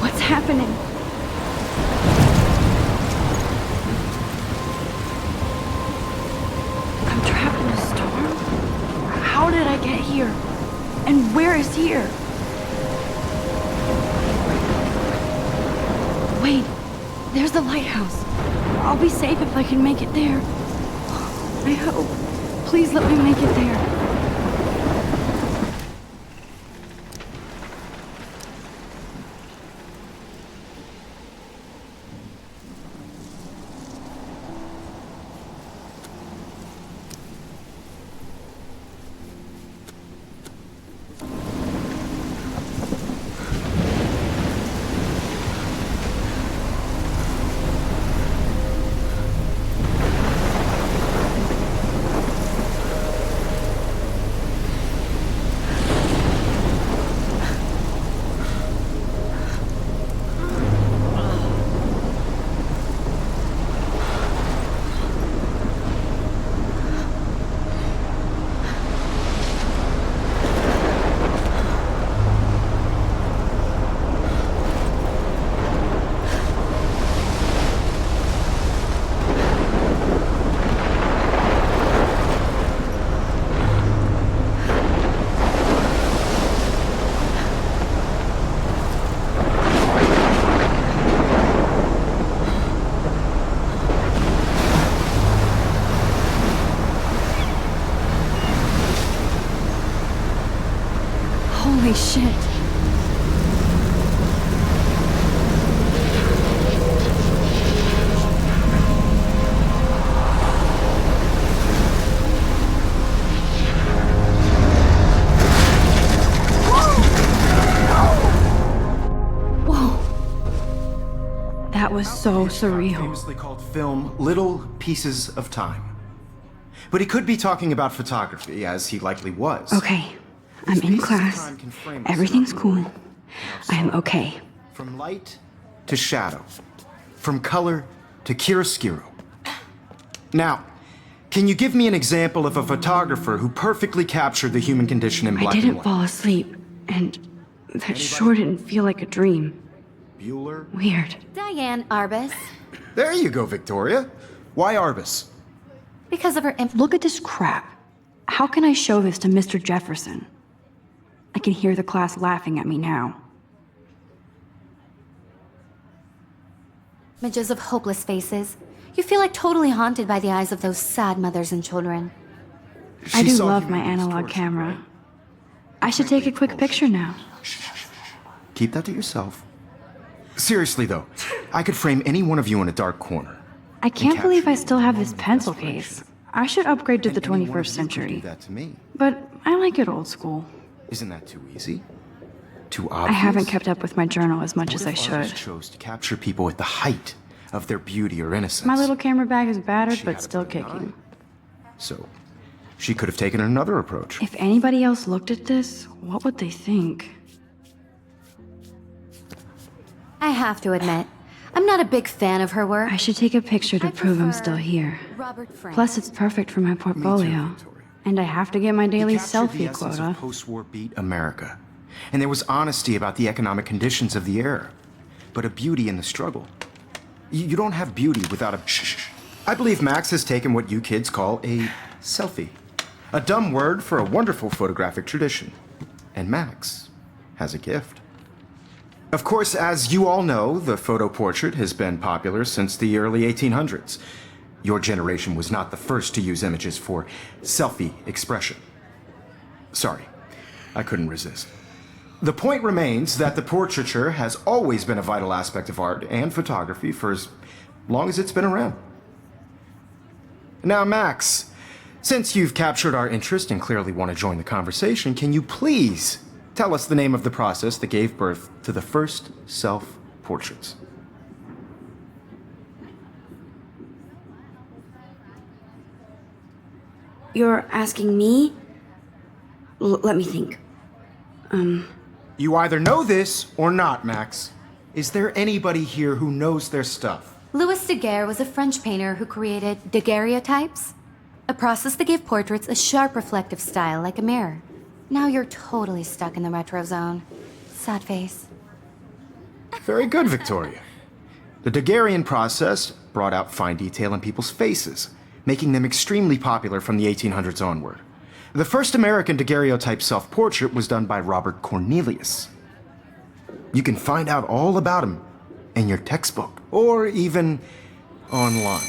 What's happening? I'm trapped in a storm? How did I get here? And where is here? Wait, there's the lighthouse. I'll be safe if I can make it there. I hope. Please let me make it there. Holy shit. Whoa. That was so surreal. Famously called film Little Pieces of Time. But he could be talking about photography, as he likely was. Okay. I'm in class. Everything's cool. I am okay. From light to shadow. From color to chiaroscuro. Now, can you give me an example of a photographer who perfectly captured the human condition in black and I didn't white? fall asleep, and that sure didn't feel like a dream. Bueller? Weird. Diane Arbus. There you go, Victoria. Why Arbus? Because of her Look at this crap. How can I show this to Mr. Jefferson? I can hear the class laughing at me now. images of hopeless faces. You feel like totally haunted by the eyes of those sad mothers and children. I do love my analog camera. I should take a quick picture now. Keep that to yourself. Seriously, though, I could frame any one of you in a dark corner. I can't believe I still have this pencil case. I should upgrade to the 21st century. Do that to me. But I like it old school. Isn't that too easy? Too obvious? I haven't kept up with my journal as much as I should. Chose to capture people at the height of their beauty or innocence. My little camera bag is battered, but still kicking. So, she could have taken another approach. If anybody else looked at this, what would they think? I have to admit, I'm not a big fan of her work. I should take a picture to I prove I'm prefer still here. Robert Frank. Plus, it's perfect for my portfolio. Victoria. And I have to get my daily He captured the selfie essence quota. of post-war beat America. And there was honesty about the economic conditions of the era. But a beauty in the struggle. You don't have beauty without a... Shh. I believe Max has taken what you kids call a selfie. A dumb word for a wonderful photographic tradition. And Max has a gift. Of course, as you all know, the photo portrait has been popular since the early 1800s. Your generation was not the first to use images for selfie expression. Sorry, I couldn't resist. The point remains that the portraiture has always been a vital aspect of art and photography for as long as it's been around. Now, Max, since you've captured our interest and clearly want to join the conversation, can you please tell us the name of the process that gave birth to the first self-portraits? You're asking me? Let me think. You either know this or not, Max. Is there anybody here who knows their stuff? Louis Daguerre was a French painter who created daguerreotypes, a process that gave portraits a sharp reflective style like a mirror. Now you're totally stuck in the retro zone. Sad face. Very good, Victoria. The Daguerrean process brought out fine detail in people's faces, making them extremely popular from the 1800s onward. The first American daguerreotype self-portrait was done by Robert Cornelius. You can find out all about him in your textbook, or even online.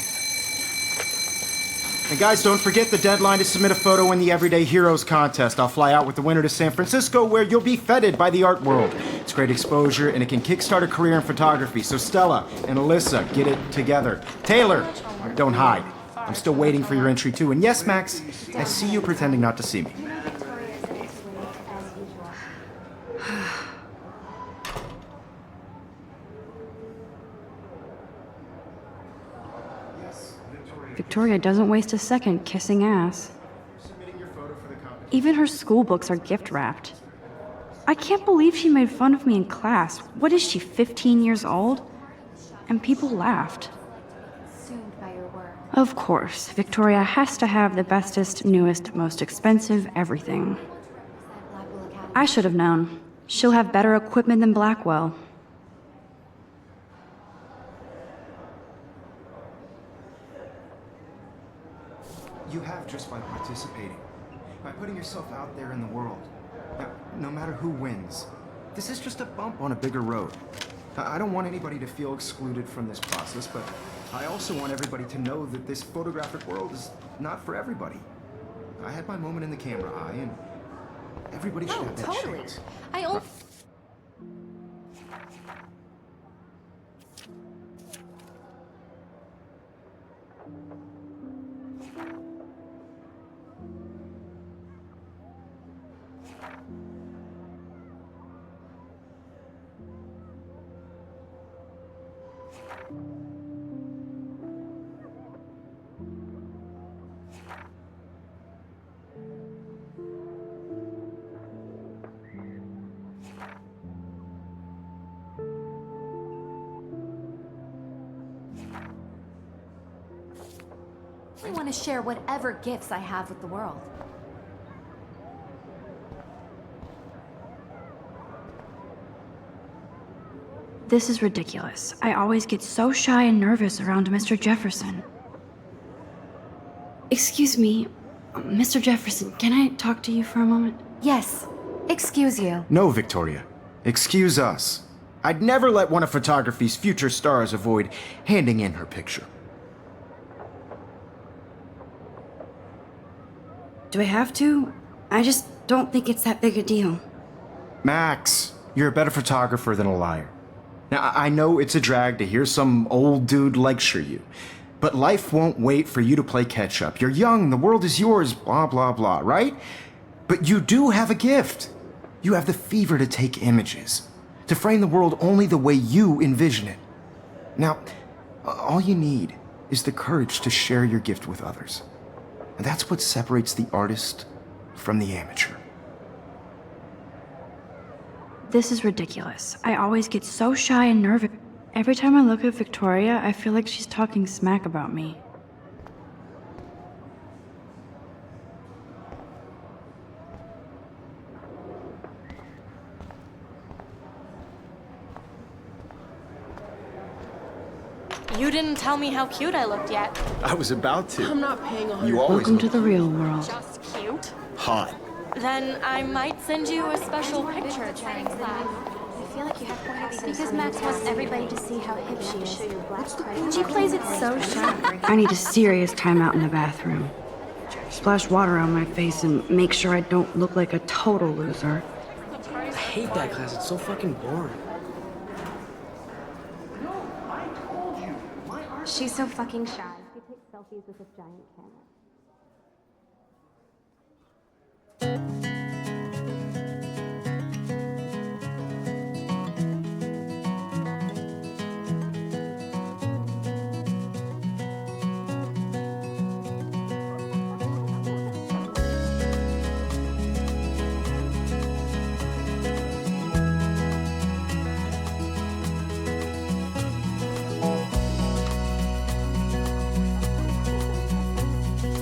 And guys, don't forget the deadline to submit a photo in the Everyday Heroes contest. I'll fly out with the winner to San Francisco, where you'll be feted by the art world. It's great exposure, and it can kickstart a career in photography. So Stella and Alyssa, get it together. Taylor, don't hide. I'm still waiting for your entry too. And yes, Max, I see you pretending not to see me. Victoria doesn't waste a second kissing ass. Even her school books are gift wrapped. I can't believe she made fun of me in class. What is she, 15 years old? And people laughed. Consumed by your work. Of course, Victoria has to have the bestest, newest, most expensive everything. I should have known. She'll have better equipment than Blackwell. You have just by participating, by putting yourself out there in the world. Now, no matter who wins, this is just a bump on a bigger road. I don't want anybody to feel excluded from this process, but I also want everybody to know that this photographic world is not for everybody. I had my moment in the camera eye, and everybody should have that chance. I want to share whatever gifts I have with the world. This is ridiculous. I always get so shy and nervous around Mr. Jefferson. Excuse me, Mr. Jefferson, can I talk to you for a moment? Yes, excuse you. No, Victoria. Excuse us. I'd never let one of photography's future stars avoid handing in her picture. Do I have to? I just don't think it's that big a deal. Max, you're a better photographer than a liar. Now, I know it's a drag to hear some old dude lecture you, but life won't wait for you to play catch-up. You're young, the world is yours, blah, blah, blah, right? But you do have a gift. You have the fever to take images, to frame the world only the way you envision it. Now, all you need is the courage to share your gift with others. And that's what separates the artist from the amateur. This is ridiculous. I always get so shy and nervous. Every time I look at Victoria, I feel like she's talking smack about me. You didn't tell me how cute I looked yet. I was about to. I'm not paying 100. You always Welcome to the real world. Just cute? hot. Then I might send you a special picture during class. I feel like you have more of because Max wants everybody to see how hip she is. And she plays it so sharp. I need a serious timeout in the bathroom. Splash water on my face and make sure I don't look like a total loser. I hate that class. It's so fucking boring. She's so fucking shy. She takes selfies with this giant camera.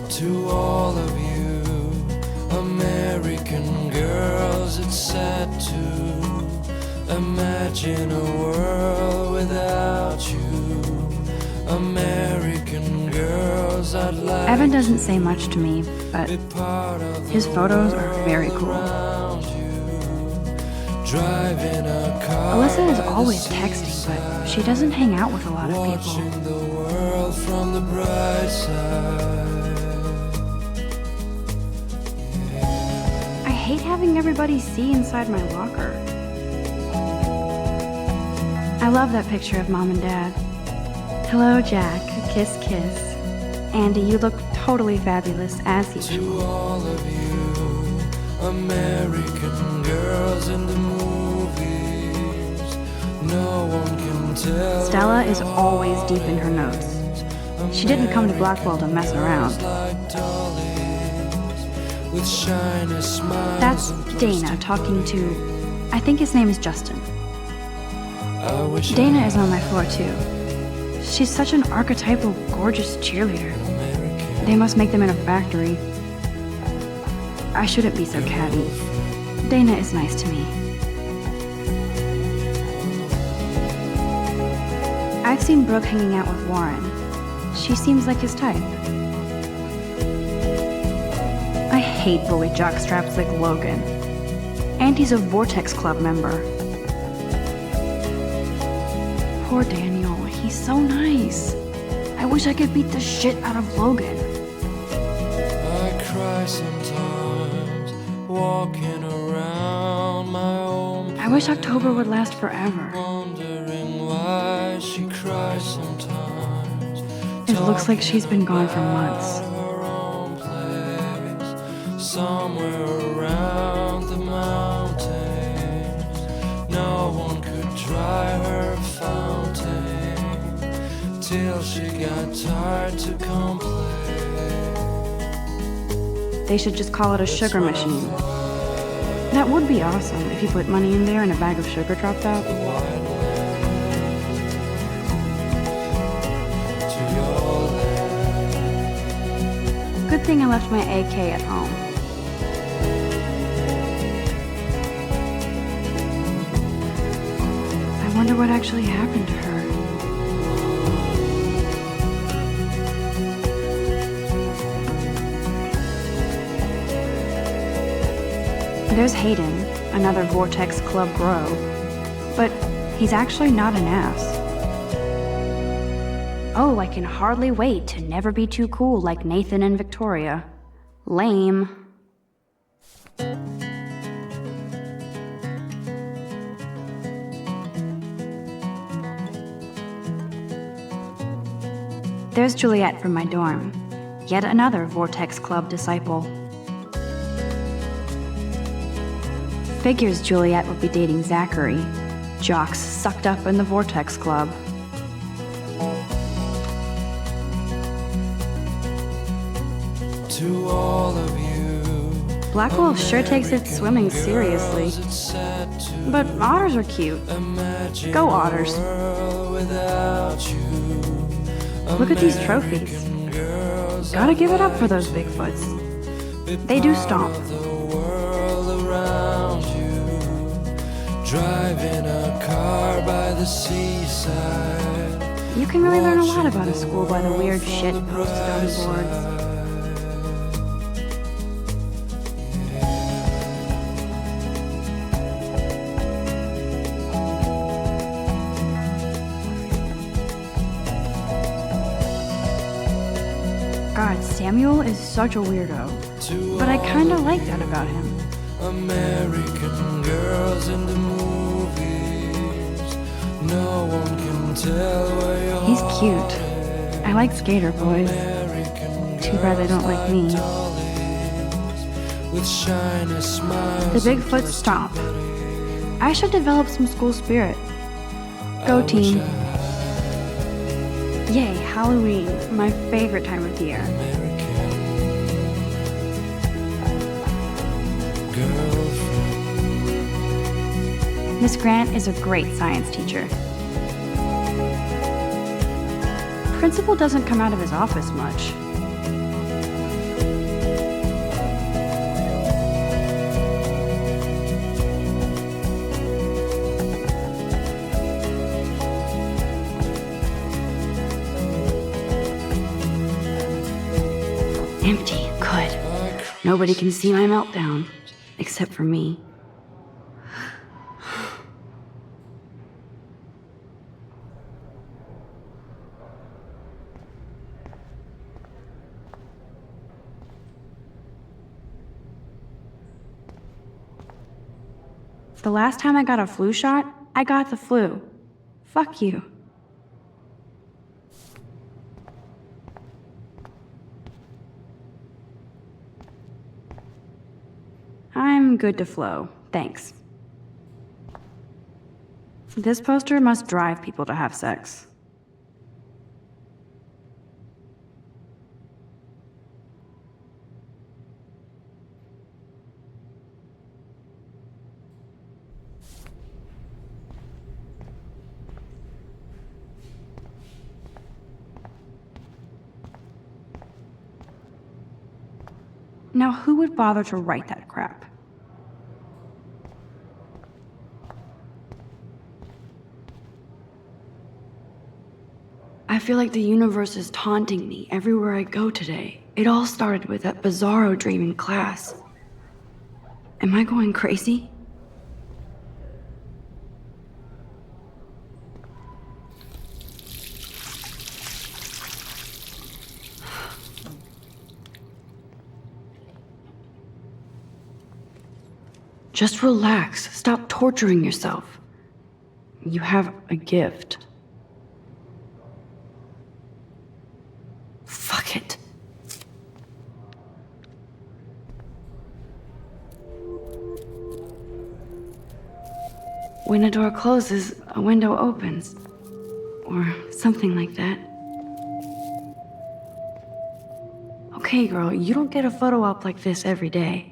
To all of you American girls, it's sad to Imagine a world without you. American girls, I'd like Evan doesn't say much to me, but to be part of his photos are very cool. around you. Driving a car Alyssa is by the always texting, but she doesn't hang out with a lot of people. watching the world from the bright side. I hate having everybody see inside my locker. I love that picture of Mom and Dad. Hello, Jack. Kiss, kiss. Andy, you look totally fabulous, as usual. To all of you, American girls in the movies, no one can tell. Stella is always deep in her notes. She didn't come to Blackwell to mess around. Like dollies, with shiny smiles. That's and Dana talking to, I think his name is Justin. I wish Dana is on my floor too. She's such an archetypal, gorgeous cheerleader. They must make them in a factory. I shouldn't be so catty. Dana is nice to me. I've seen Brooke hanging out with Warren. She seems like his type. I hate bully jockstraps like Logan. And he's a Vortex Club member. Poor Daniel, he's so nice. I wish I could beat the shit out of Logan. I cry sometimes, walking around my own. I wish October would last forever. Wondering why she cries sometimes. It looks like she's been gone for months. Her own place, somewhere around the mountains. No one could dry her fountain till she got tired to complain. They should just call it a sugar machine. That would be awesome if you put money in there and a bag of sugar dropped out. Good thing I left my AK at home. I wonder what actually happened to her. There's Hayden, another Vortex Club bro, but he's actually not an ass. Oh, I can hardly wait to never be too cool like Nathan and Victoria. Lame. There's Juliet from my dorm, yet another Vortex Club disciple. Figures Juliet would be dating Zachary, jocks sucked up in the Vortex Club. To all of you, Blackwell sure takes its swimming seriously, it's sad to but otters are cute. imagine Go Otters. a world without you. Look at these trophies. Gotta give it up for those Bigfoots. They do stomp. The world around you, driving a car by the seaside. You can really learn a lot about a school by the weird shit posted on the boards. God, Samuel is such a weirdo, but I kinda like that about him. American girls in the movies, no one can tell where your He's heart cute. I like skater boys. American Too bad they don't like me. dollies with shiny smiles. The Bigfoot stomp. I should develop some school spirit. Go team. Yay, Halloween, my favorite time of year. Miss Grant is a great science teacher. Principal doesn't come out of his office much. Empty. Good. Nobody can see my meltdown. Except for me. The last time I got a flu shot, I got the flu. Fuck you. I'm good to flow, thanks. This poster must drive people to have sex. Now, who would bother to write that crap? I feel like the universe is taunting me everywhere I go today. It all started with that bizarro dream in class. Am I going crazy? Just relax. Stop torturing yourself. You have a gift. Fuck it. When a door closes, a window opens. Or something like that. Okay, girl, you don't get a photo op like this every day.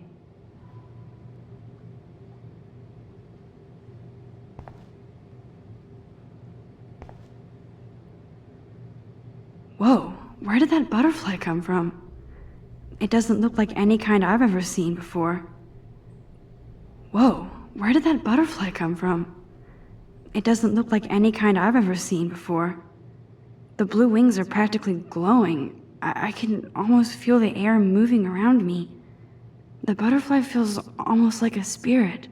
Whoa, where did that butterfly come from? It doesn't look like any kind I've ever seen before. Whoa, where did that butterfly come from? It doesn't look like any kind I've ever seen before. The blue wings are practically glowing. I can almost feel the air moving around me. The butterfly feels almost like a spirit.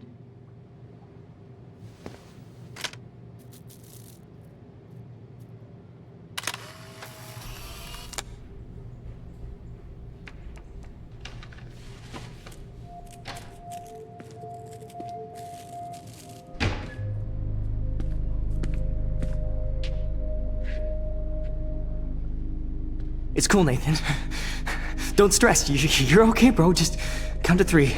It's cool, Nathan. Don't stress. You're okay, bro. Just count to 3.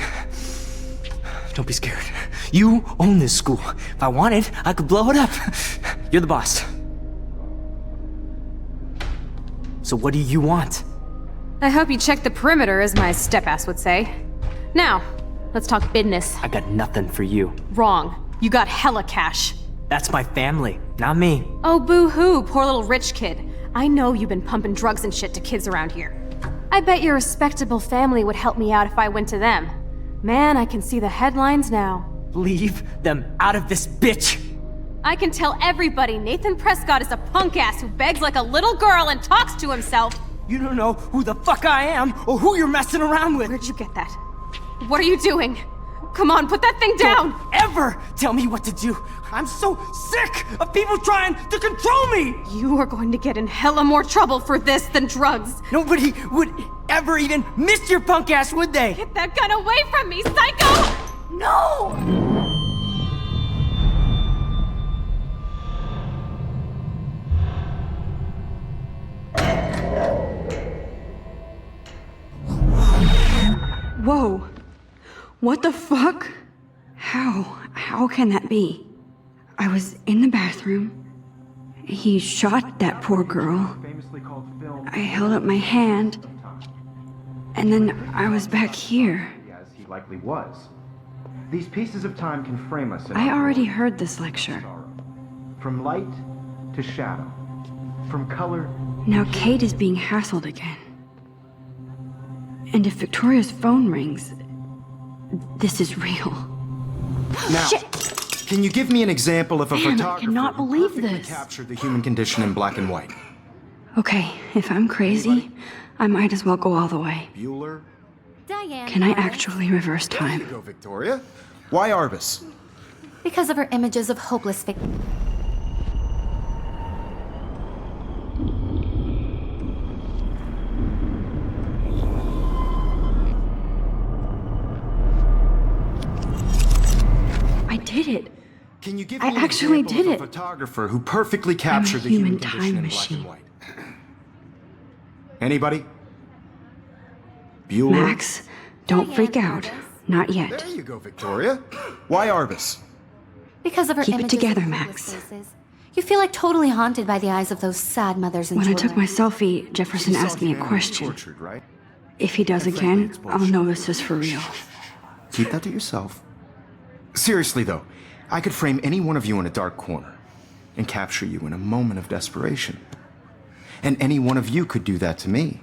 Don't be scared. You own this school. If I wanted, I could blow it up. You're the boss. So what do you want? I hope you checked the perimeter, as my step-ass would say. Now, let's talk business. I got nothing for you. Wrong. You got hella cash. That's my family, not me. Oh, boo-hoo, poor little rich kid. I know you've been pumping drugs and shit to kids around here. I bet your respectable family would help me out if I went to them. Man, I can see the headlines now. Leave them out of this bitch! I can tell everybody Nathan Prescott is a punk ass who begs like a little girl and talks to himself. You don't know who the fuck I am or who you're messing around with. Where'd you get that? What are you doing? Come on, put that thing down! Don't ever tell me what to do! I'm so sick of people trying to control me! You are going to get in hella more trouble for this than drugs. Nobody would ever even miss your punk ass, would they? Get that gun away from me, psycho! No! Whoa. What the fuck? How can that be? I was in the bathroom. He shot that poor girl. I held up my hand. And then I was back here. As he likely was. These pieces of time can frame us in I our already world. heard this lecture. From light to shadow. From color. Now Kate is being hassled again. And if Victoria's phone rings, this is real. Now, Shit! Can you give me an example of a Man, I photographer cannot who believe perfectly this. captured the human condition in black and white? Okay, if I'm crazy, I might as well go all the way. Bueller? Diane. Can I Arbus. actually reverse There time? you go, Victoria. Why Arbus? Because of her images of hopeless I did it. Can you give I me an actually example did of a it. photographer who perfectly captured the human human condition time in black and machine. white? Anybody? Bueller? Max, don't freak out. Not yet. There you go, Victoria. Why Arbus? Because of her Keep it images together, of Max. hopeless faces. You feel like totally haunted by the eyes of those sad mothers and When I children. took my selfie, Jefferson You saw asked me a humanity question. tortured, right? If he does And frankly, again, it's I'll bullshit. know this is for real. Keep that to yourself. Seriously, though, I could frame any one of you in a dark corner and capture you in a moment of desperation. And any one of you could do that to me.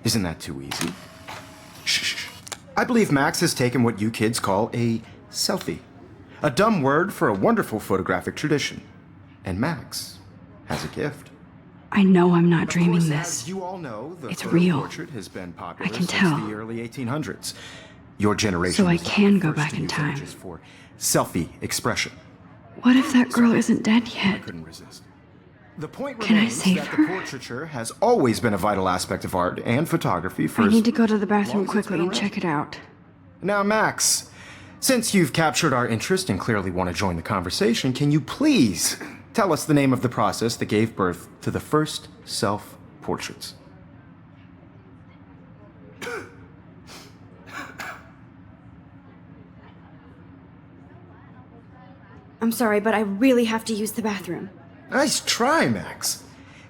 Isn't that too easy? Shh. I believe Max has taken what you kids call a selfie. A dumb word for a wonderful photographic tradition. And Max has a gift. I know I'm not Of dreaming course, this. as you all know, the It's photo real. portrait has been popular I can since tell. the early 1800s. Your generation So I was the can go first back to in use time. images for selfie expression. What if that girl isn't dead I yet? couldn't resist. The point Can I remains save that her? the portraiture has always been a vital aspect of art and photography for I as need to go to the long bathroom as it's quickly been and around. check it out. Now, Max, since you've captured our interest and clearly want to join the conversation, can you please tell us the name of the process that gave birth to the first self-portraits? I'm sorry, but I really have to use the bathroom. Nice try, Max.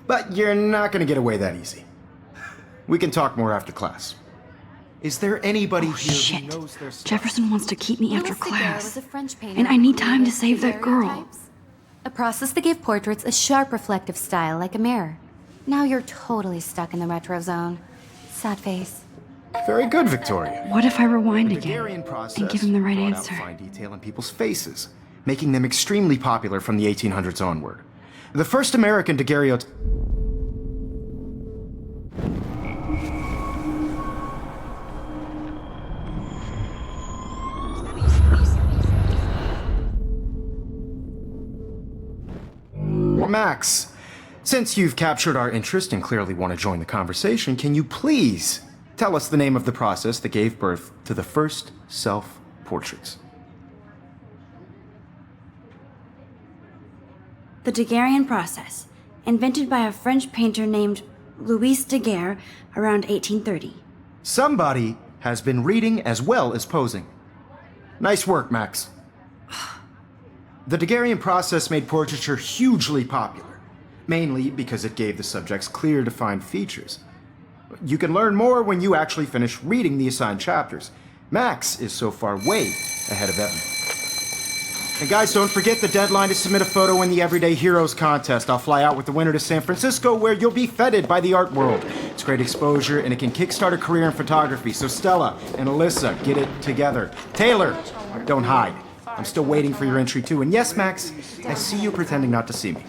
But you're not going to get away that easy. We can talk more after class. Is there anybody Oh, here shit. who knows their stuff? Jefferson wants to keep me after Louis Daguerre class. was a French painter And I who need time to created save that girl. daguerreotypes, a process that gave portraits a sharp reflective style like a mirror. Now you're totally stuck in the retro zone. Sad face. Very good, Victoria. What if I rewind The again Daguerrean process and give him the right brought answer? out fine detail in people's faces, making them extremely popular from the 1800s onward. The first American daguerreotype. Max, since you've captured our interest and clearly want to join the conversation, can you please tell us the name of the process that gave birth to the first self-portraits? The Daguerrean process, invented by a French painter named Louis Daguerre around 1830. Somebody has been reading as well as posing. Nice work, Max. The Daguerrean process made portraiture hugely popular, mainly because it gave the subjects clear, defined features. You can learn more when you actually finish reading the assigned chapters. Max is so far way ahead of everyone. And guys, don't forget the deadline to submit a photo in the Everyday Heroes contest. I'll fly out with the winner to San Francisco, where you'll be feted by the art world. It's great exposure, and it can kickstart a career in photography. So Stella and Alyssa, get it together. Taylor, don't hide. I'm still waiting for your entry too. And yes, Max, I see you pretending not to see me.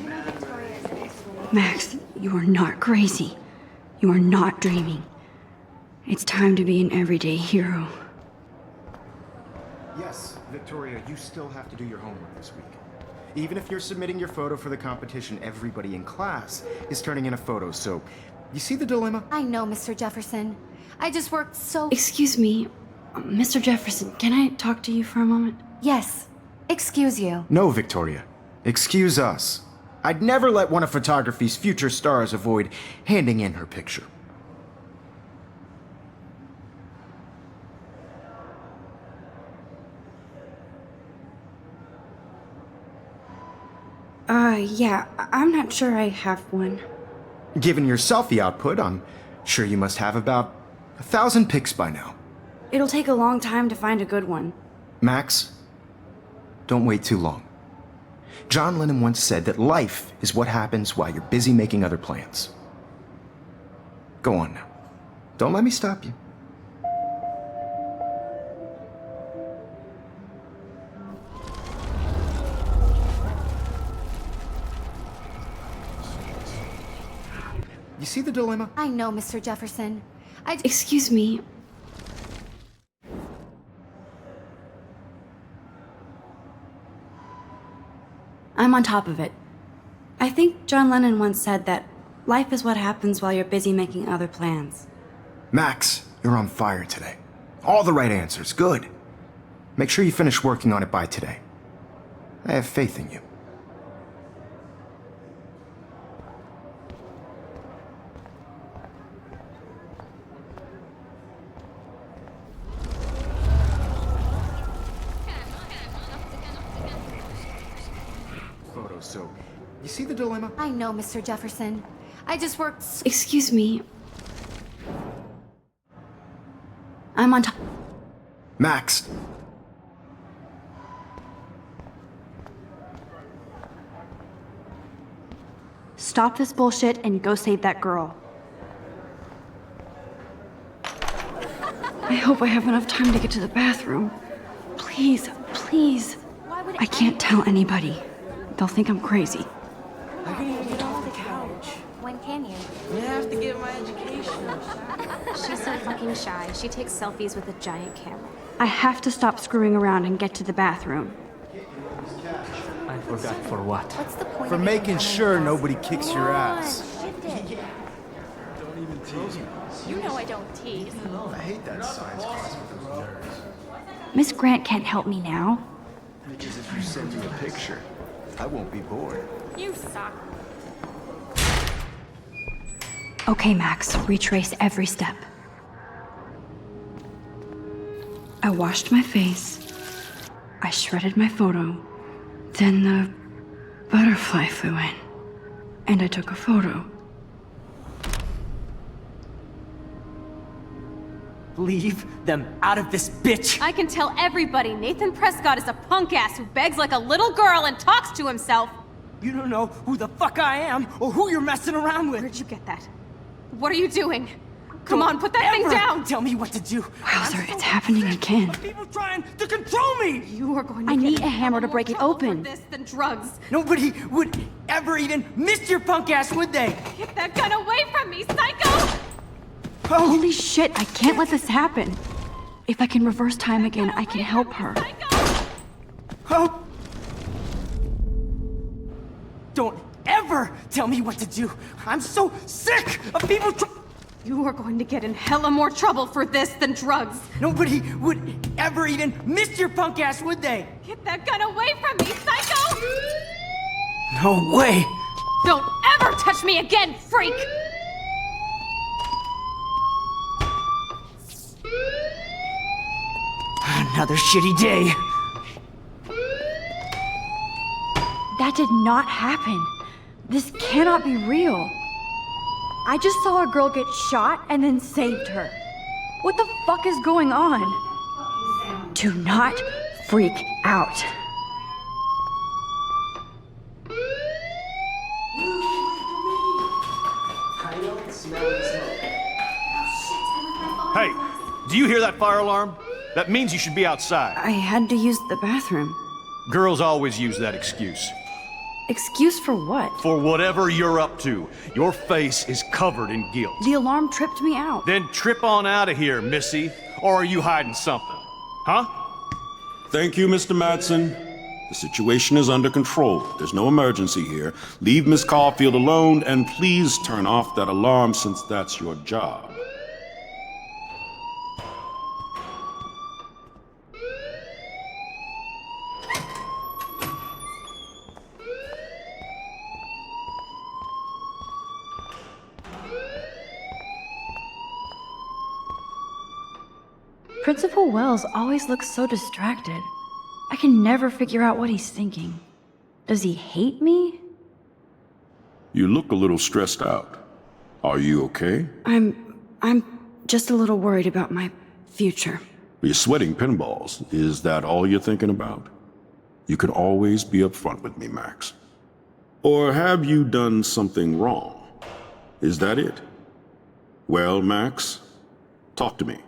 Max, you are not crazy. You are not dreaming. It's time to be an everyday hero. Yes, Victoria, you still have to do your homework this week. Even if you're submitting your photo for the competition, everybody in class is turning in a photo, so you see the dilemma? I know, Mr. Jefferson. I just worked so... Excuse me, Mr. Jefferson, can I talk to you for a moment? Yes. Excuse you. No, Victoria. Excuse us. I'd never let one of photography's future stars avoid handing in her picture. Yeah, I'm not sure I have one. Given your selfie output, I'm sure you must have about 1,000 pics by now. It'll take a long time to find a good one. Max, don't wait too long. John Lennon once said that life is what happens while you're busy making other plans. Go on now. Don't let me stop you. You see the dilemma? I know, Mr. Jefferson. Excuse me. I'm on top of it. I think John Lennon once said that life is what happens while you're busy making other plans. Max, you're on fire today. All the right answers, good. Make sure you finish working on it by today. I have faith in you. Photos, so you see the dilemma? I know, Mr. Jefferson. I just worked. Excuse me. I'm on top. Max. Stop this bullshit and go save that girl. I hope I have enough time to get to the bathroom. Please, please. I can't tell anybody. They'll think I'm crazy. I can even get off the couch. When can you? I have to get my education. She's so fucking shy. She takes selfies with a giant camera. I have to stop screwing around and get to the bathroom. I forgot for what? What's the point For of making even sure coming nobody kicks your ass. Shift it. You know I don't tease. I hate that science class with those nerds. Miss Grant can't help me now. Because if you send me a picture, I won't be bored. You suck. Okay, Max, retrace every step. I washed my face. I shredded my photo. Then the butterfly flew in. And I took a photo. Leave them out of this bitch! I can tell everybody Nathan Prescott is a punk ass who begs like a little girl and talks to himself. You don't know who the fuck I am or who you're messing around with. Where'd you get that? What are you doing? Come on, put that thing Ever down! Tell me what to do. Wowzer, it's happening again. People trying to control me. You are going to I get need in a hammer to more break it trouble open. For this than drugs. Nobody would ever even miss your punk ass, would they? Get that gun away from me, psycho! Holy shit, I can't let this happen. If I can reverse time again, I can help her. Oh! Don't ever tell me what to do. I'm so sick of people. You are going to get in hella more trouble for this than drugs. Nobody would ever even miss your punk ass, would they? Get that gun away from me, psycho! No way! Don't ever touch me again, freak! Another shitty day. That did not happen. This cannot be real. I just saw a girl get shot and then saved her. What the fuck is going on? Do not freak out. Hey, do you hear that fire alarm? That means you should be outside. I had to use the bathroom. Girls always use that excuse. Excuse for what? For whatever you're up to, your face is covered in guilt. The alarm tripped me out. Then trip on out of here, Missy. Or are you hiding something? Huh? Thank you, Mr. Madsen. The situation is under control. There's no emergency here. Leave Miss Caulfield alone, and please turn off that alarm since that's your job. Principal Wells always looks so distracted. I can never figure out what he's thinking. Does he hate me? You look a little stressed out. Are you okay? I'm just a little worried about my future. You're sweating pinballs. Is that all you're thinking about? You can always be upfront with me, Max. Or have you done something wrong? Is that it? Well, Max, talk to me.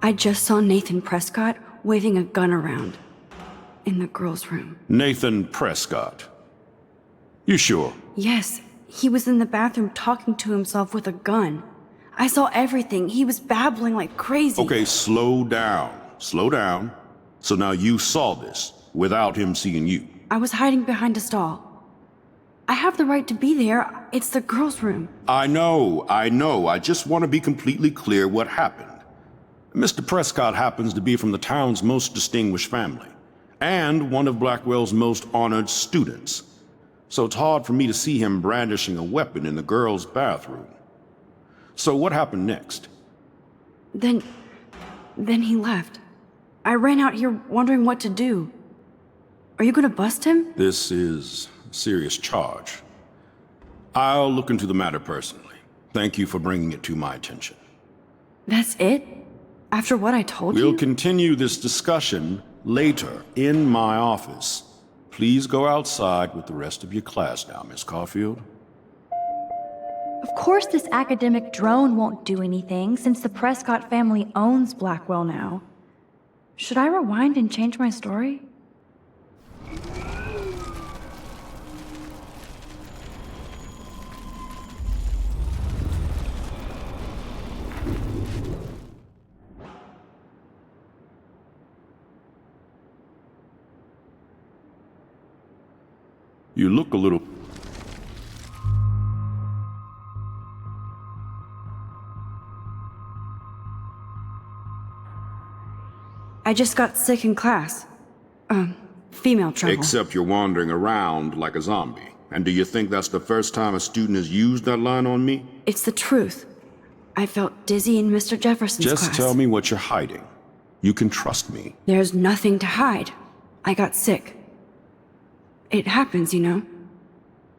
I just saw Nathan Prescott waving a gun around in the girls' room. Nathan Prescott. You sure? Yes, he was in the bathroom talking to himself with a gun. I saw everything. He was babbling like crazy. Okay, slow down. Slow down. So now you saw this without him seeing you. I was hiding behind a stall. I have the right to be there. It's the girls' room. I know. I just want to be completely clear what happened. Mr. Prescott happens to be from the town's most distinguished family, and one of Blackwell's most honored students. So it's hard for me to see him brandishing a weapon in the girls' bathroom. So what happened next? Then he left. I ran out here wondering what to do. Are you gonna bust him? This is a serious charge. I'll look into the matter personally. Thank you for bringing it to my attention. That's it? After what I told you? We'll continue this discussion later in my office. Please go outside with the rest of your class now, Miss Caulfield. Of course this academic drone won't do anything since the Prescott family owns Blackwell now. Should I rewind and change my story? You look a little... I just got sick in class. Female trouble. Except you're wandering around like a zombie. And do you think that's the first time a student has used that line on me? It's the truth. I felt dizzy in Mr. Jefferson's class. Just tell me what you're hiding. You can trust me. There's nothing to hide. I got sick. It happens, you know.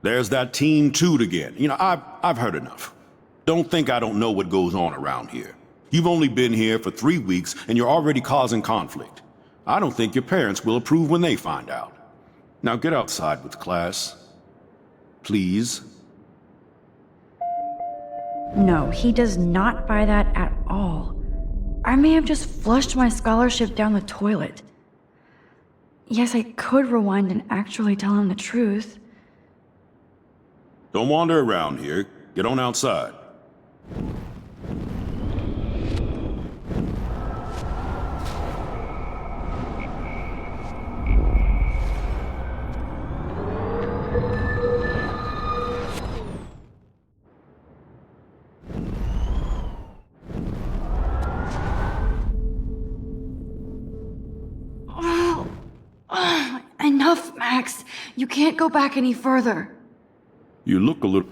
There's that teen toot again. You know, I've heard enough. Don't think I don't know what goes on around here. You've only been here for 3 weeks and you're already causing conflict. I don't think your parents will approve when they find out. Now get outside with class. Please. No, he does not buy that at all. I may have just flushed my scholarship down the toilet. Yes, I could rewind and actually tell him the truth. Don't wander around here. Get on outside. Enough, Max. You can't go back any further. You look a little...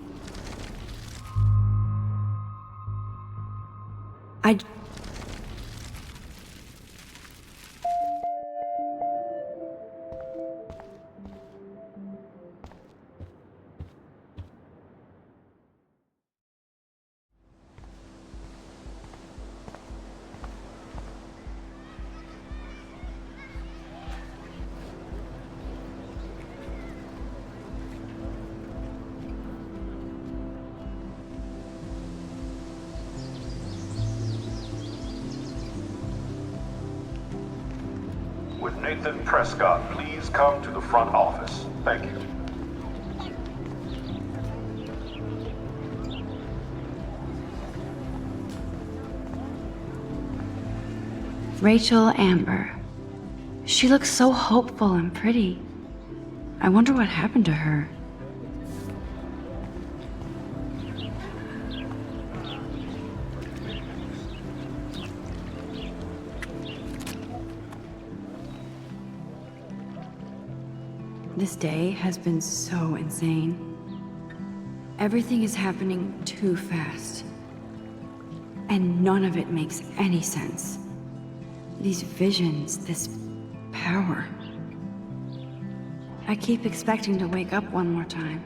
With Nathan Prescott, please come to the front office. Thank you. Rachel Amber. She looks so hopeful and pretty. I wonder what happened to her. This day has been so insane. Everything is happening too fast. And none of it makes any sense. These visions, this power. I keep expecting to wake up one more time.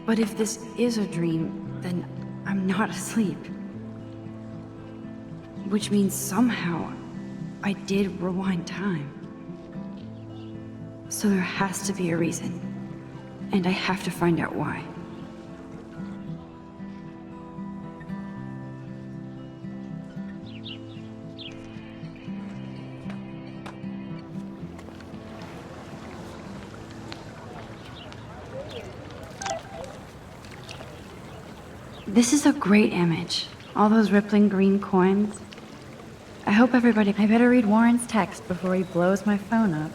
But if this is a dream, then I'm not asleep. Which means somehow I did rewind time. So there has to be a reason. And I have to find out why. This is a great image. All those rippling green coins. I hope everybody... I better read Warren's text before he blows my phone up.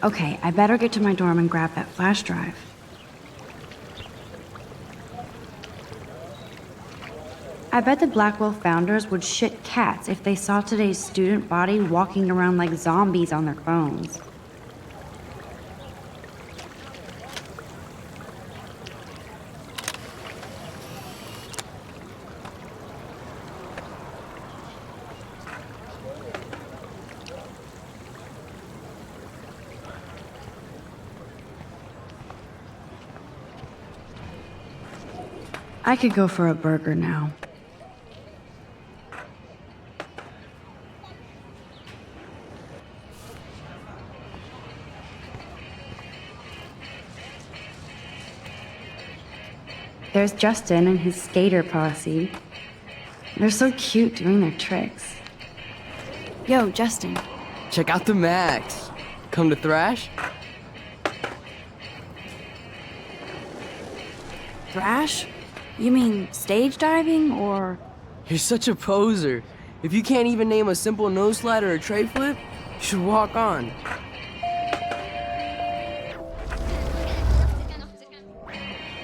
Okay, I better get to my dorm and grab that flash drive. I bet the Blackwell founders would shit cats if they saw today's student body walking around like zombies on their phones. I could go for a burger now. There's Justin and his skater posse. They're so cute doing their tricks. Yo, Justin. Check out the Max. Come to thrash? Thrash? You mean stage diving, or...? You're such a poser. If you can't even name a simple nose slide or a tray flip, you should walk on.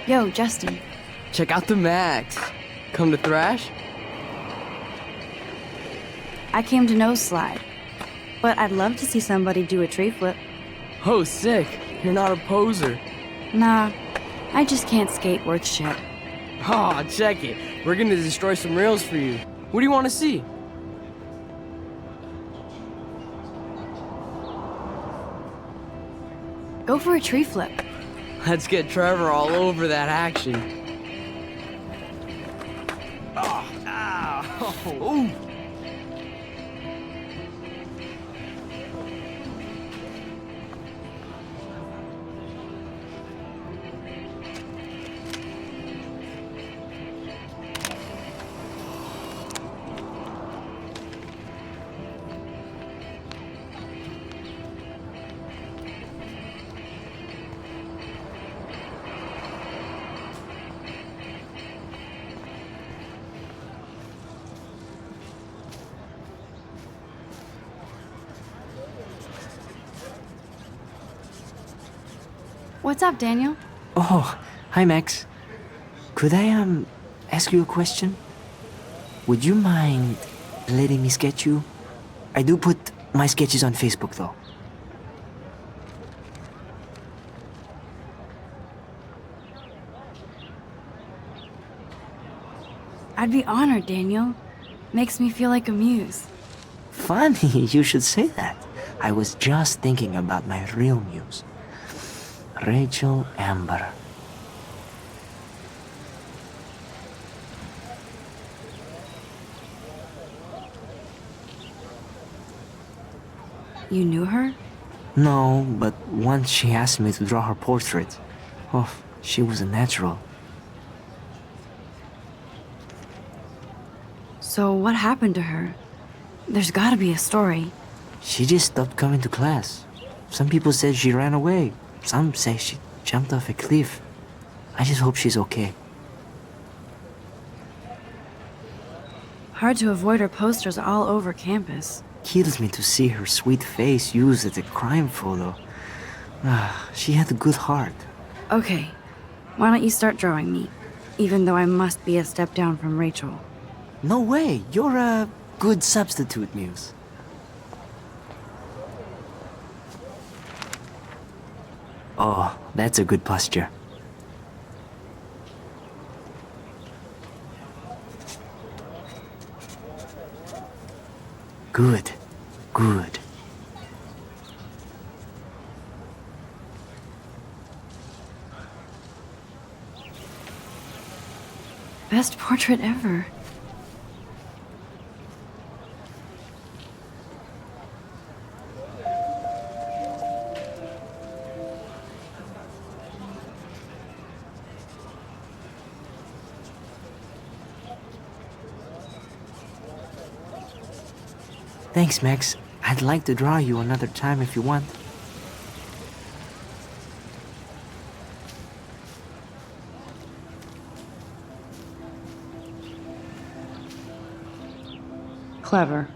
Yo, Justin. Check out the Max. Come to thrash? I came to nose slide, but I'd love to see somebody do a tree flip. Oh, sick. You're not a poser. Nah, I just can't skate worth shit. Aw, check it. We're gonna destroy some rails for you. What do you want to see? Go for a tree flip. Let's get Trevor all over that action. Oh, ow. Ooh. What's up, Daniel? Oh, hi, Max. Could I, ask you a question? Would you mind letting me sketch you? I do put my sketches on Facebook, though. I'd be honored, Daniel. Makes me feel like a muse. Funny, you should say that. I was just thinking about my real muse. Rachel Amber. You knew her? No, but once she asked me to draw her portrait. Oh, she was a natural. So what happened to her? There's gotta be a story. She just stopped coming to class. Some people said she ran away. Some say she jumped off a cliff. I just hope she's okay. Hard to avoid her posters all over campus. Kills me to see her sweet face used as a crime photo. She had a good heart. Okay, why don't you start drawing me? Even though I must be a step down from Rachel. No way, you're a good substitute, Muse. Oh, that's a good posture. Good, good. Best portrait ever. Thanks, Max. I'd like to draw you another time if you want. Clever.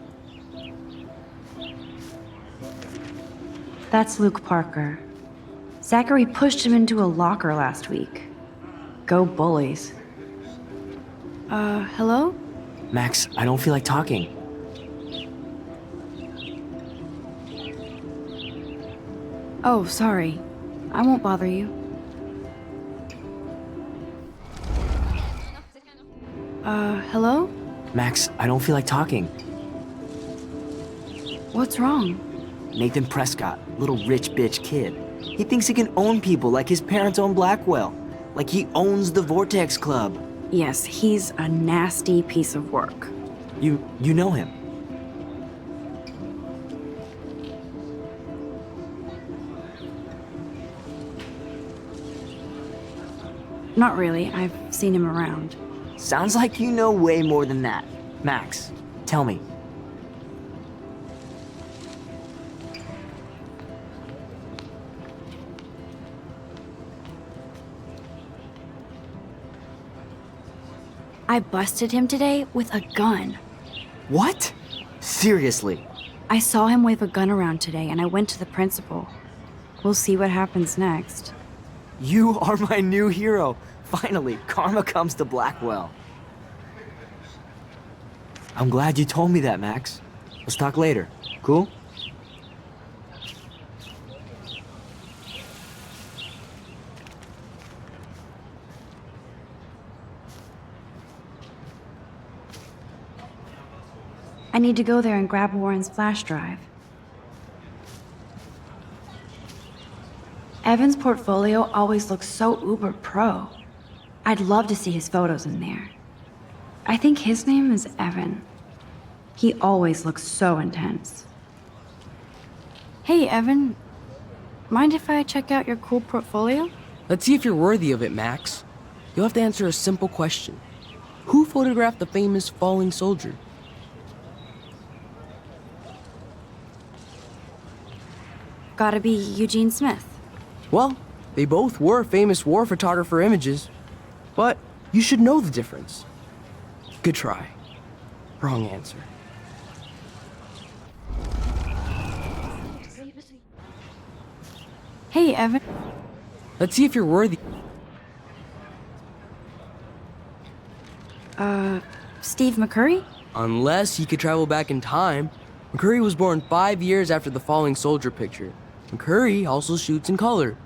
That's Luke Parker. Zachary pushed him into a locker last week. Go bullies. Hello? Max, I don't feel like talking. Oh, sorry. I won't bother you. Hello? Max, I don't feel like talking. What's wrong? Nathan Prescott, little rich bitch kid. He thinks he can own people like his parents own Blackwell. Like he owns the Vortex Club. Yes, he's a nasty piece of work. You know him? Not really. I've seen him around. Sounds like you know way more than that. Max, tell me. I busted him today with a gun. What? Seriously? I saw him wave a gun around today and I went to the principal. We'll see what happens next. You are my new hero. Finally, karma comes to Blackwell. I'm glad you told me that, Max. Let's talk later. Cool? I need to go there and grab Warren's flash drive. Evan's portfolio always looks so uber pro. I'd love to see his photos in there. I think his name is Evan. He always looks so intense. Hey, Evan. Mind if I check out your cool portfolio? Let's see if you're worthy of it, Max. You'll have to answer a simple question. Who photographed the famous falling soldier? Gotta be Eugene Smith. Well, they both were famous war photographer images. But you should know the difference. Good try. Wrong answer. Hey, Evan. Let's see if you're worthy. Steve McCurry? Unless you could travel back in time. McCurry was born 5 years after the falling soldier picture. McCurry also shoots in color.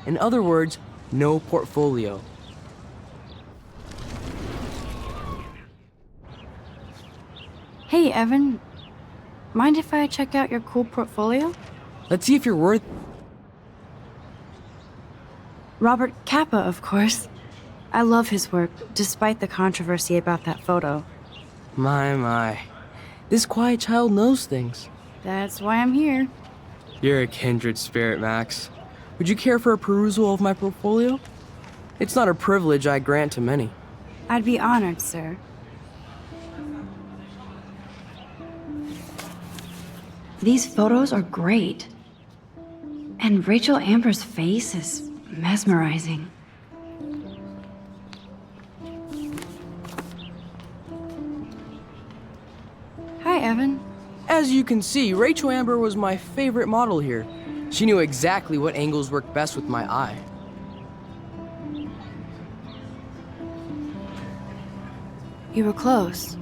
In other words, no portfolio. Hey, Evan. Mind if I check out your cool portfolio? Let's see if you're worth... Robert Capa, of course. I love his work, despite the controversy about that photo. My. This quiet child knows things. That's why I'm here. You're a kindred spirit, Max. Would you care for a perusal of my portfolio? It's not a privilege I grant to many. I'd be honored, sir. These photos are great. And Rachel Amber's face is mesmerizing. Hi, Evan. As you can see, Rachel Amber was my favorite model here. She knew exactly what angles worked best with my eye. You were close.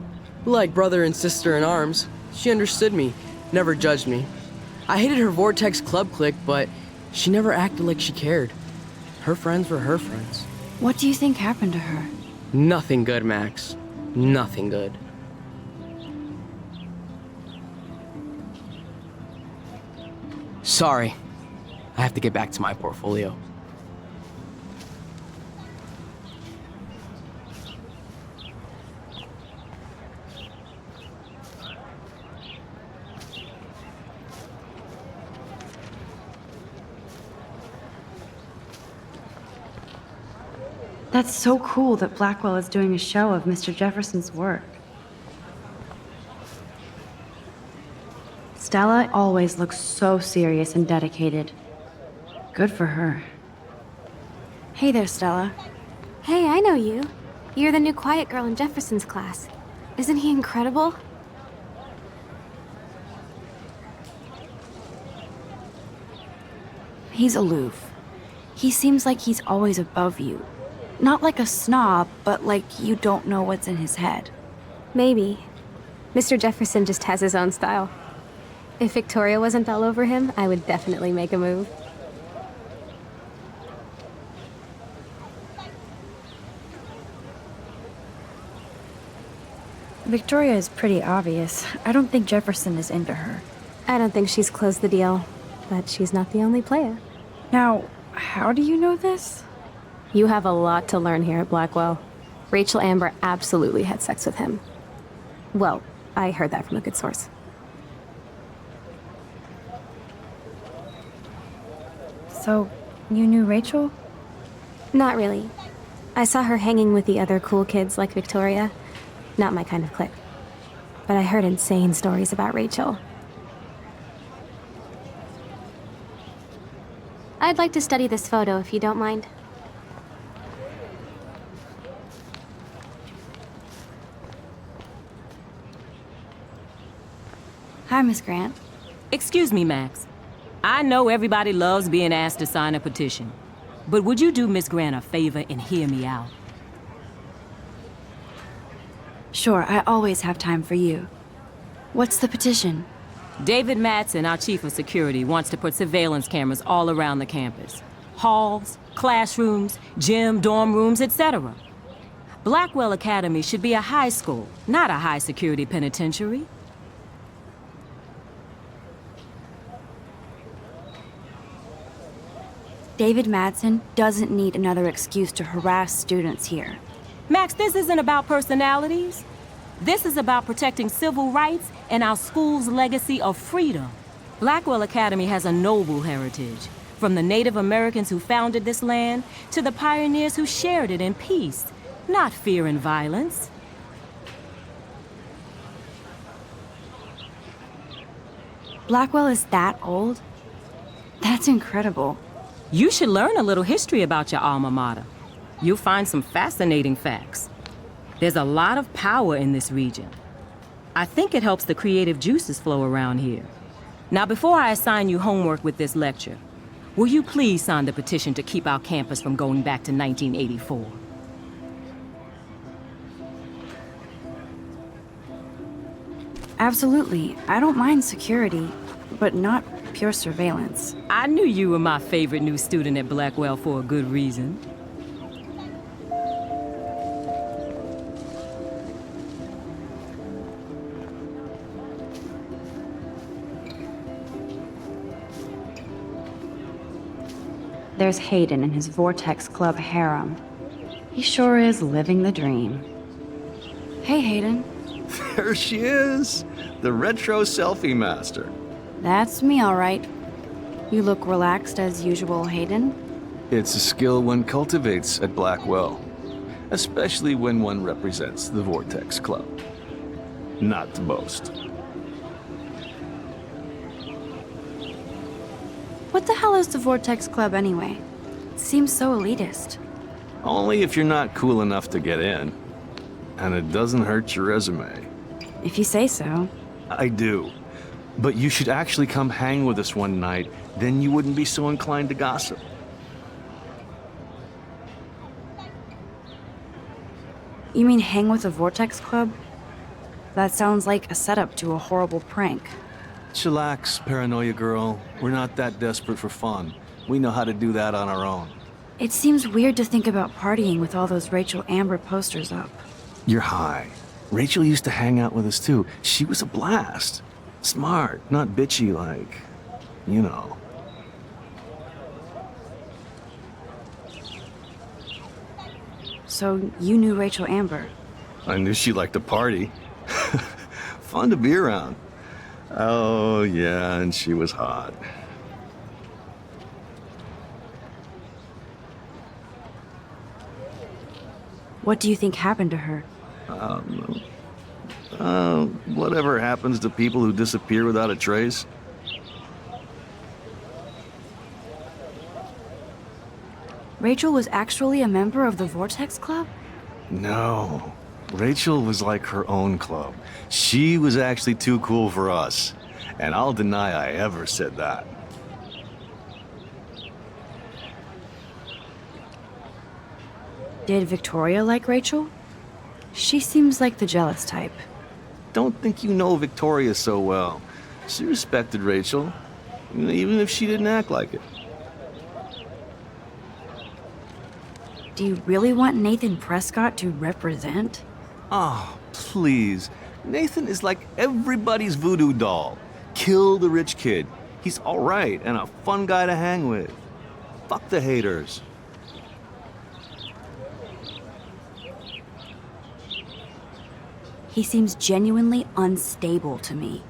Like brother and sister in arms, she understood me, never judged me. I hated her Vortex Club clique, but she never acted like she cared. Her friends were her friends. What do you think happened to her? Nothing good, Max. Nothing good. Sorry. I have to get back to my portfolio. That's so cool that Blackwell is doing a show of Mr. Jefferson's work. Stella always looks so serious and dedicated. Good for her. Hey there, Stella. Hey, I know you. You're the new quiet girl in Jefferson's class. Isn't he incredible? He's aloof. He seems like he's always above you. Not like a snob, but like you don't know what's in his head. Maybe. Mr. Jefferson just has his own style. If Victoria wasn't all over him, I would definitely make a move. Victoria is pretty obvious. I don't think Jefferson is into her. I don't think she's closed the deal, but she's not the only player. Now, how do you know this? You have a lot to learn here at Blackwell. Rachel Amber absolutely had sex with him. Well, I heard that from a good source. So, you knew Rachel? Not really. I saw her hanging with the other cool kids like Victoria. Not my kind of clique. But I heard insane stories about Rachel. I'd like to study this photo if you don't mind. Hi, Miss Grant. Excuse me, Max. I know everybody loves being asked to sign a petition, but would you do Miss Grant a favor and hear me out? Sure, I always have time for you. What's the petition? David Madsen, our chief of security, wants to put surveillance cameras all around the campus. Halls, classrooms, gym, dorm rooms, etc. Blackwell Academy should be a high school, not a high-security penitentiary. David Madsen doesn't need another excuse to harass students here. Max, this isn't about personalities. This is about protecting civil rights and our school's legacy of freedom. Blackwell Academy has a noble heritage, from the Native Americans who founded this land to the pioneers who shared it in peace, not fear and violence. Blackwell is that old? That's incredible. You should learn a little history about your alma mater. You'll find some fascinating facts. There's a lot of power in this region. I think it helps the creative juices flow around here. Now, before I assign you homework with this lecture, will you please sign the petition to keep our campus from going back to 1984? Absolutely. I don't mind security, but not pure surveillance. I knew you were my favorite new student at Blackwell for a good reason. There's Hayden and his Vortex Club harem. He sure is living the dream. Hey, Hayden. There she is, the retro selfie master. That's me, all right. You look relaxed as usual, Hayden. It's a skill one cultivates at Blackwell, especially when one represents the Vortex Club. Not to boast. What the hell is the Vortex Club anyway? It seems so elitist. Only if you're not cool enough to get in. And it doesn't hurt your resume. If you say so. I do. But you should actually come hang with us one night, then you wouldn't be so inclined to gossip. You mean hang with the Vortex Club? That sounds like a setup to a horrible prank. Chillax, paranoia girl. We're not that desperate for fun. We know how to do that on our own. It seems weird to think about partying with all those Rachel Amber posters up. You're high. Rachel used to hang out with us too. She was a blast. Smart, not bitchy like, you know. So you knew Rachel Amber? I knew she liked to party. Fun to be around. Oh, yeah, and she was hot. What do you think happened to her? Whatever happens to people who disappear without a trace. Rachel was actually a member of the Vortex Club? No. Rachel was like her own club. She was actually too cool for us. And I'll deny I ever said that. Did Victoria like Rachel? She seems like the jealous type. Don't think you know Victoria so well. She respected Rachel, even if she didn't act like it. Do you really want Nathan Prescott to represent? Oh, please. Nathan is like everybody's voodoo doll. Kill the rich kid. He's all right and a fun guy to hang with. Fuck the haters. He seems genuinely unstable to me.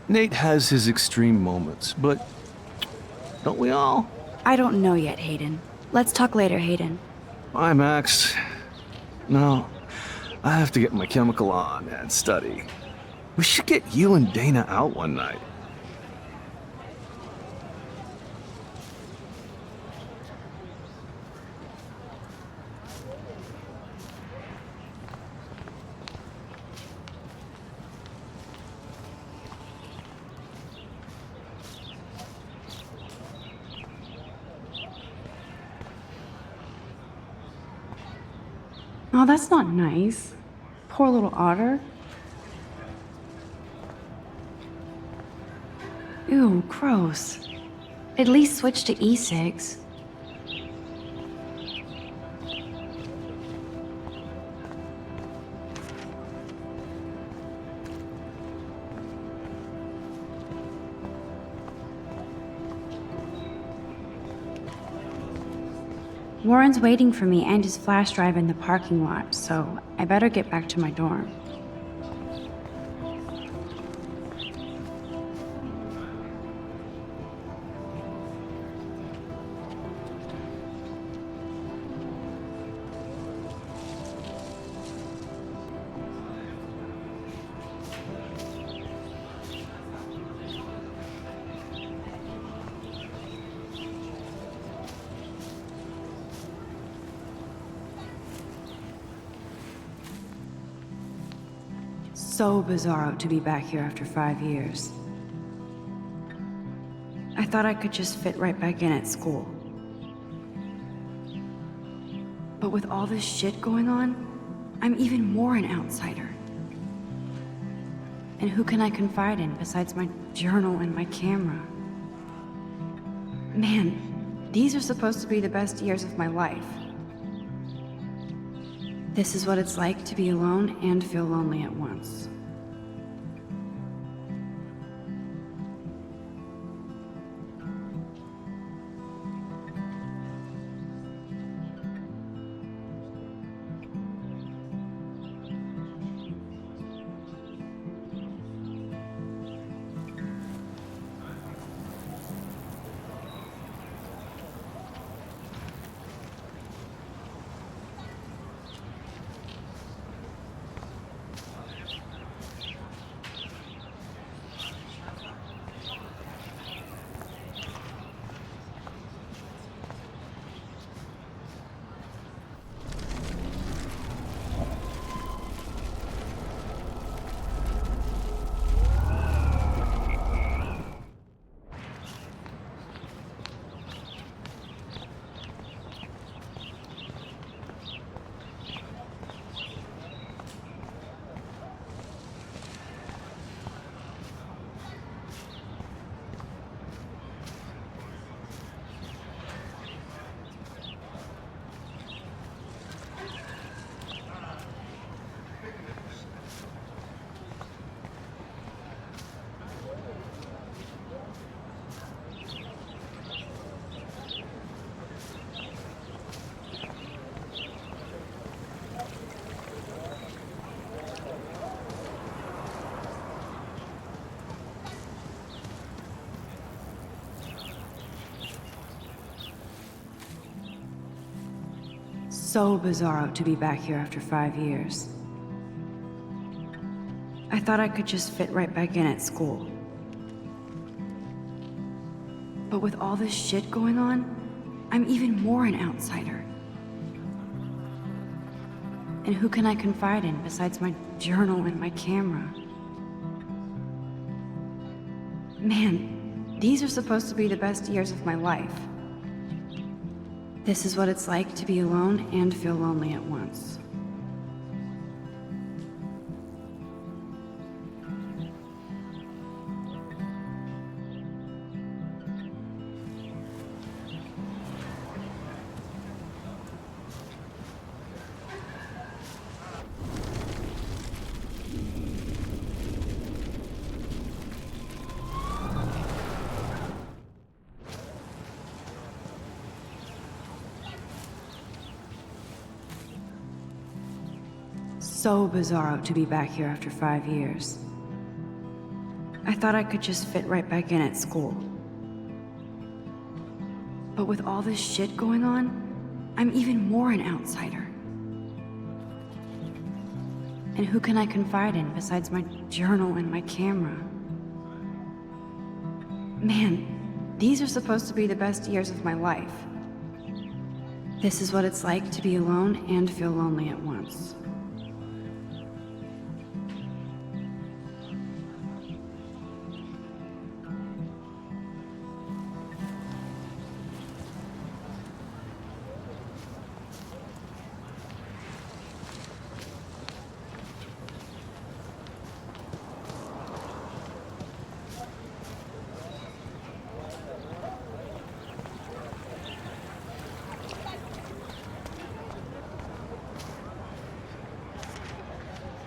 Nate has his extreme moments, but don't we all? I don't know yet, Hayden. Let's talk later, Hayden. Bye, Max. No, I have to get my chemical on and study. We should get you and Dana out one night. Oh, that's not nice. Poor little otter. Ew, gross. At least switch to e-cigs. Warren's waiting for me and his flash drive in the parking lot, so I better get back to my dorm. So bizarro to be back here after 5 years. I thought I could just fit right back in at school. But with all this shit going on, I'm even more an outsider. And who can I confide in besides my journal and my camera? Man, these are supposed to be the best years of my life. This is what it's like to be alone and feel lonely at once. So bizarro to be back here after 5 years. I thought I could just fit right back in at school. But with all this shit going on, I'm even more an outsider. And who can I confide in besides my journal and my camera? Man, these are supposed to be the best years of my life. This is what it's like to be alone and feel lonely at once. So bizarro to be back here after 5 years. I thought I could just fit right back in at school. But with all this shit going on, I'm even more an outsider. And who can I confide in besides my journal and my camera? Man, these are supposed to be the best years of my life. This is what it's like to be alone and feel lonely at once.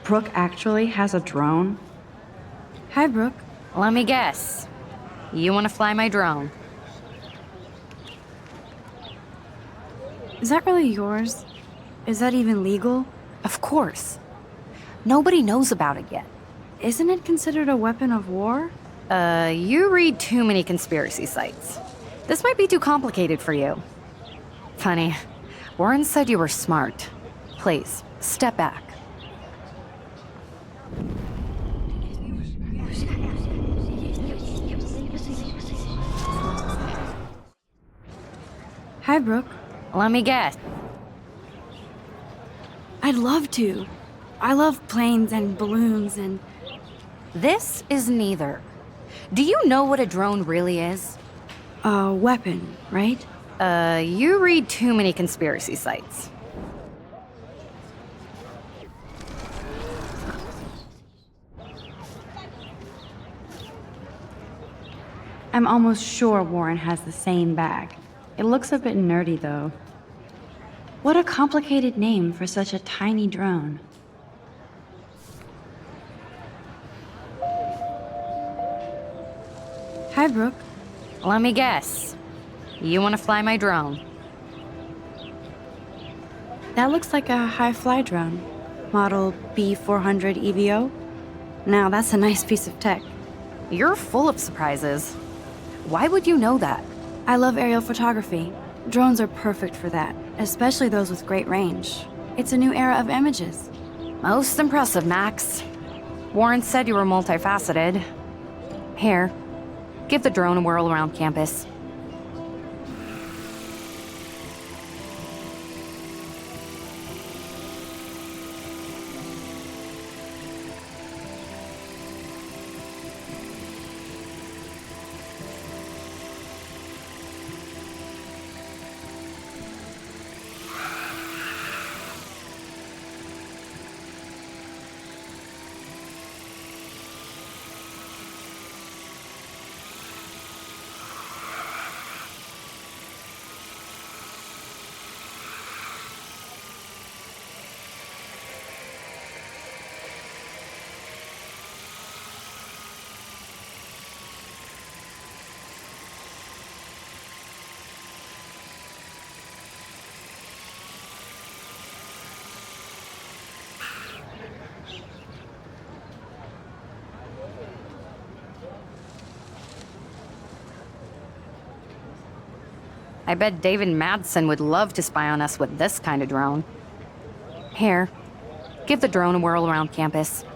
Brooke actually has a drone? Hi, Brooke. Let me guess. You want to fly my drone? Is that really yours? Is that even legal? Of course. Nobody knows about it yet. Isn't it considered a weapon of war? You read too many conspiracy sites. This might be too complicated for you. Funny. Warren said you were smart. Please, step back. Hi, Brooke. Let me guess. I'd love to. I love planes and balloons and... This is neither. Do you know what a drone really is? A weapon, right? You read too many conspiracy sites. I'm almost sure Warren has the same bag. It looks a bit nerdy, though. What a complicated name for such a tiny drone. Hi, Brooke. Let me guess. You want to fly my drone? That looks like a high-fly drone. Model B400 EVO. Now, that's a nice piece of tech. You're full of surprises. Why would you know that? I love aerial photography. Drones are perfect for that, especially those with great range. It's a new era of images. Most impressive, Max. Warren said you were multifaceted. Here, give the drone a whirl around campus. I bet David Madsen would love to spy on us with this kind of drone. Here, give the drone a whirl around campus.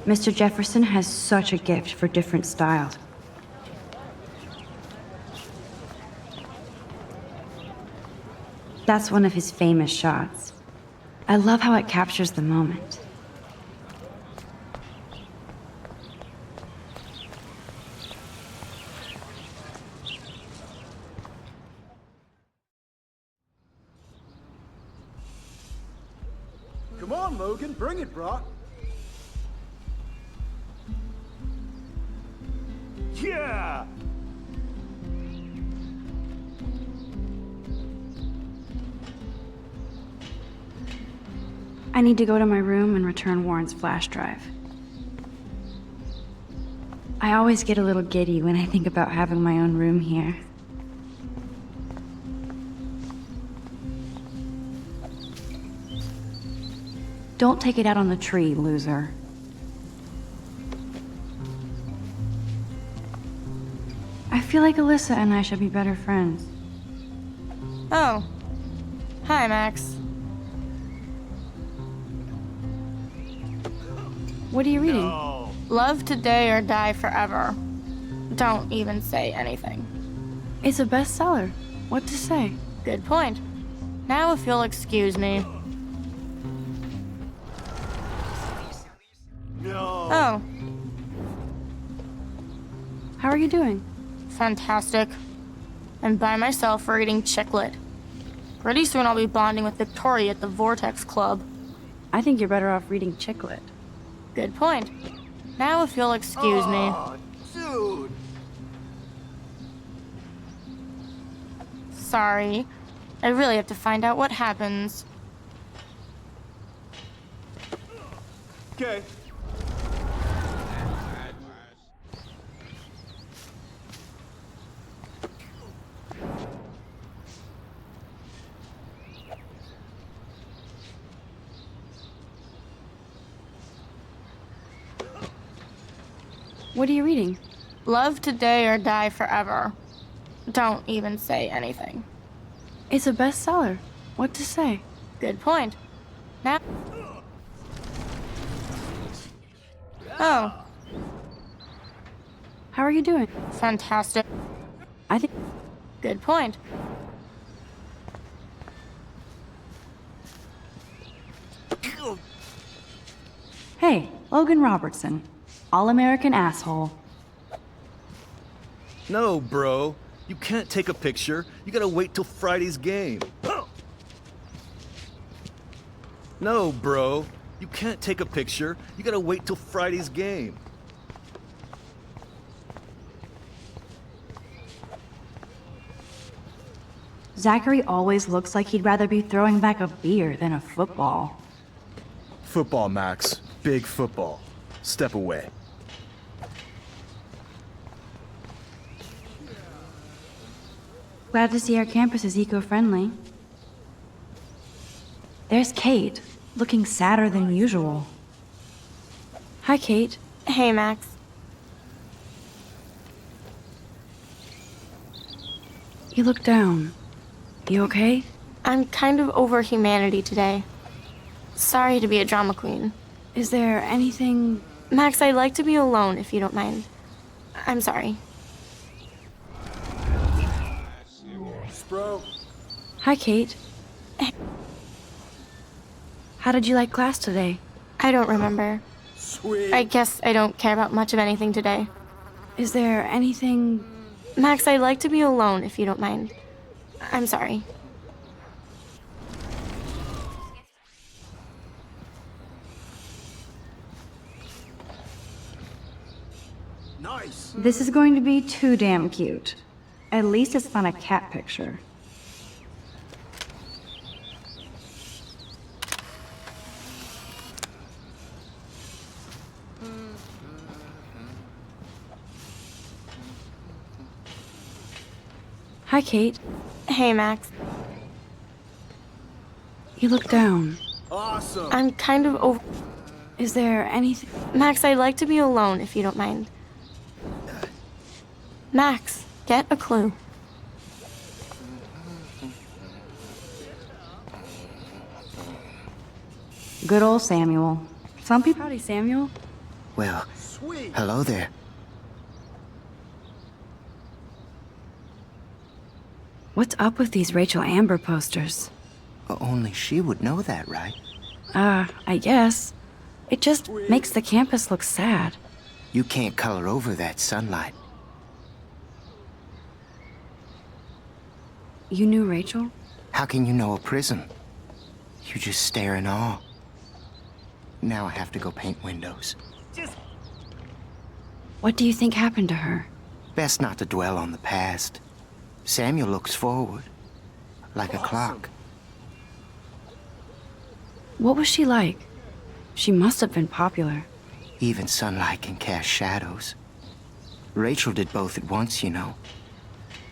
Mr. Jefferson has such a gift for different styles. That's one of his famous shots. I love how it captures the moment. Come on, Logan, bring it, brah. Yeah! I need to go to my room and return Warren's flash drive. I always get a little giddy when I think about having my own room here. Don't take it out on the tree, loser. I feel like Alyssa and I should be better friends. Oh. Hi, Max. What are you reading? No. Love today or die forever. Don't even say anything. It's a bestseller. What to say? Good point. Now if you'll excuse me. No. Oh, How are you doing? fantastic. I'm by myself reading chick lit. Pretty soon I'll be bonding with Victoria at the Vortex Club. I think you're better off reading Chicklet. Good point. Now if you'll excuse me. Dude. Sorry. I really have to find out what happens. Okay. What are you reading? Love today or die forever. Don't even say anything. It's a bestseller. What to say? Good point. Now. Oh, How are you doing? fantastic. I think... Good point. Hey, Logan Robertson. All-American asshole. No, bro. You can't take a picture. You gotta wait till Friday's game. No, bro. You can't take a picture. You gotta wait till Friday's game. Zachary always looks like he'd rather be throwing back a beer than a football. Football, Max. Big football. Step away. Glad to see our campus is eco-friendly. There's Kate, looking sadder than usual. Hi, Kate. Hey, Max. You look down. You okay? I'm kind of over humanity today. Sorry to be a drama queen. Is there anything... Max, I'd like to be alone if you don't mind. I'm sorry. Bro. Hi, Kate. How did you like class today? I don't remember. Sweet. I guess I don't care about much of anything today. Is there anything... Max, I'd like to be alone if you don't mind. I'm sorry. Nice. This is going to be too damn cute. At least it's not a cat picture. Hi, Kate. Hey, Max. You look down. Awesome. I'm kind of over. Is there anything? Max, I'd like to be alone if you don't mind. Max, get a clue. Good old Samuel. Some people. Howdy, Samuel. Well, hello there. What's up with these Rachel Amber posters? Only she would know that, right? I guess. It just makes the campus look sad. You can't color over that sunlight. You knew Rachel? How can you know a prism? You just stare in awe. Now I have to go paint windows. What do you think happened to her? Best not to dwell on the past. Samuel looks forward, like a clock. What was she like? She must have been popular. Even sunlight can cast shadows. Rachel did both at once, you know.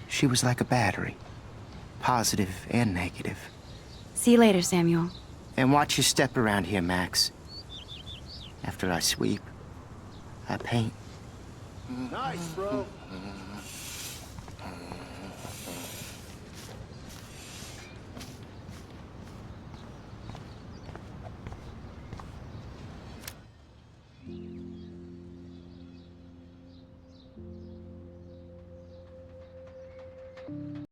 She was like a battery, positive and negative. See you later, Samuel. And watch your step around here, Max. After I sweep, I paint. Nice, bro.